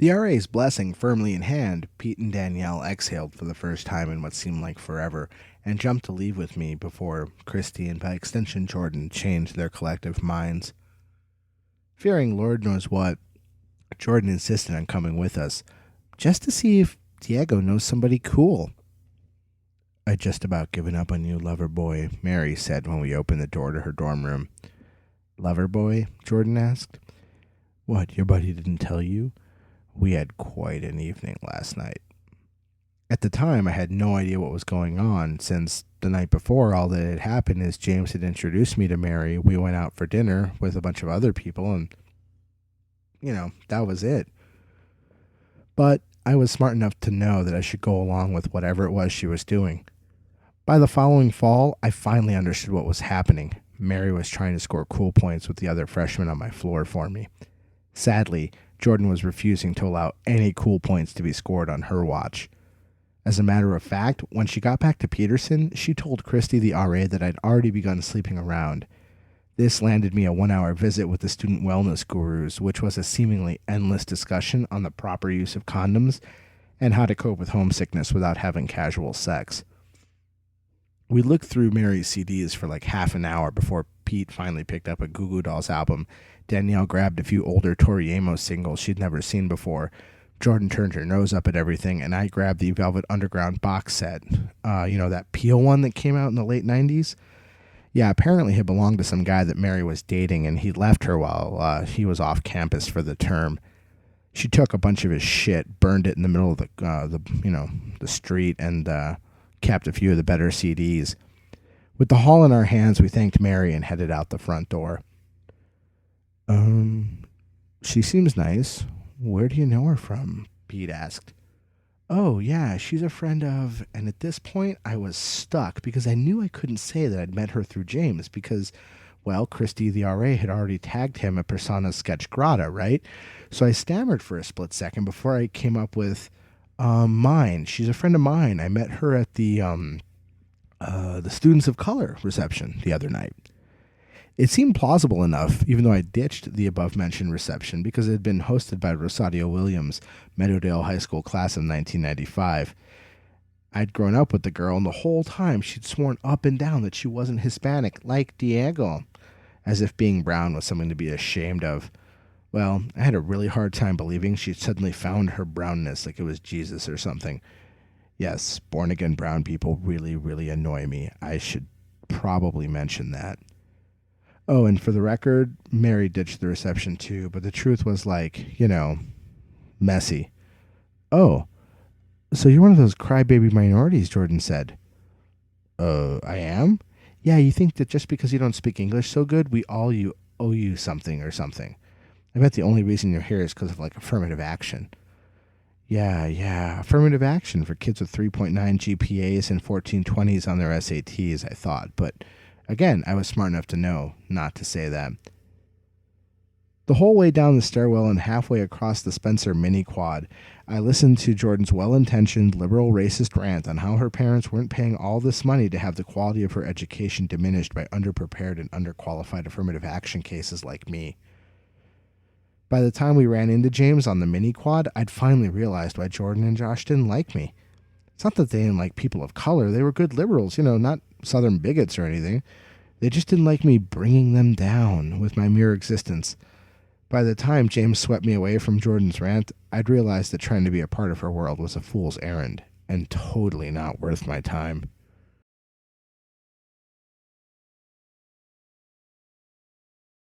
The RA's blessing firmly in hand, Pete and Danielle exhaled for the first time in what seemed like forever and jumped to leave with me before Christy and by extension Jordan changed their collective minds. Fearing Lord knows what, Jordan insisted on coming with us, just to see if Diego knows somebody cool. I'd just about given up on you, lover boy, Mary said when we opened the door to her dorm room. Lover boy? Jordan asked. What, your buddy didn't tell you? We had quite an evening last night. At the time, I had no idea what was going on, since the night before all that had happened is James had introduced me to Mary. We went out for dinner with a bunch of other people, and, that was it. But I was smart enough to know that I should go along with whatever it was she was doing. By the following fall, I finally understood what was happening. Mary was trying to score cool points with the other freshmen on my floor for me. Sadly, Jordan was refusing to allow any cool points to be scored on her watch. As a matter of fact, when she got back to Peterson, she told Christy the RA that I'd already begun sleeping around. This landed me a 1-hour visit with the student wellness gurus, which was a seemingly endless discussion on the proper use of condoms and how to cope with homesickness without having casual sex. We looked through Mary's CDs for like half an hour before Pete finally picked up a Goo Goo Dolls album. Danielle grabbed a few older Tori Amos singles she'd never seen before. Jordan turned her nose up at everything, and I grabbed the Velvet Underground box set. That Peel one that came out in the late 90s? Yeah, apparently it belonged to some guy that Mary was dating, and he left her while he was off campus for the term. She took a bunch of his shit, burned it in the middle of the street, and kept a few of the better CDs. With the haul in our hands, we thanked Mary and headed out the front door. She seems nice. Where do you know her from? Pete asked. Oh, yeah, she's a friend of... And at this point, I was stuck because I knew I couldn't say that I'd met her through James because, well, Christy the RA had already tagged him at Persona Sketch Grata, right? So I stammered for a split second before I came up with, mine. She's a friend of mine. I met her at the Students of Color reception the other night. It seemed plausible enough, even though I ditched the above-mentioned reception because it had been hosted by Rosario Williams, Meadowdale High School class of 1995. I'd grown up with the girl, and the whole time she'd sworn up and down that she wasn't Hispanic, like Diego, as if being brown was something to be ashamed of. Well, I had a really hard time believing she'd suddenly found her brownness like it was Jesus or something. Yes, born-again brown people really, really annoy me. I should probably mention that. Oh, and for the record, Mary ditched the reception too, but the truth was messy. Oh, so you're one of those crybaby minorities, Jordan said. I am? Yeah, you think that just because you don't speak English so good, we all owe you something or something. I bet the only reason you're here is because of affirmative action. Yeah, affirmative action for kids with 3.9 GPAs and 1420s on their SATs, I thought, but... Again, I was smart enough to know not to say that. The whole way down the stairwell and halfway across the Spencer mini quad, I listened to Jordan's well-intentioned liberal racist rant on how her parents weren't paying all this money to have the quality of her education diminished by underprepared and underqualified affirmative action cases like me. By the time we ran into James on the mini quad, I'd finally realized why Jordan and Josh didn't like me. It's not that they didn't like people of color. They were good liberals, not Southern bigots or anything. They just didn't like me bringing them down with my mere existence. By the time James swept me away from Jordan's rant, I'd realized that trying to be a part of her world was a fool's errand and totally not worth my time.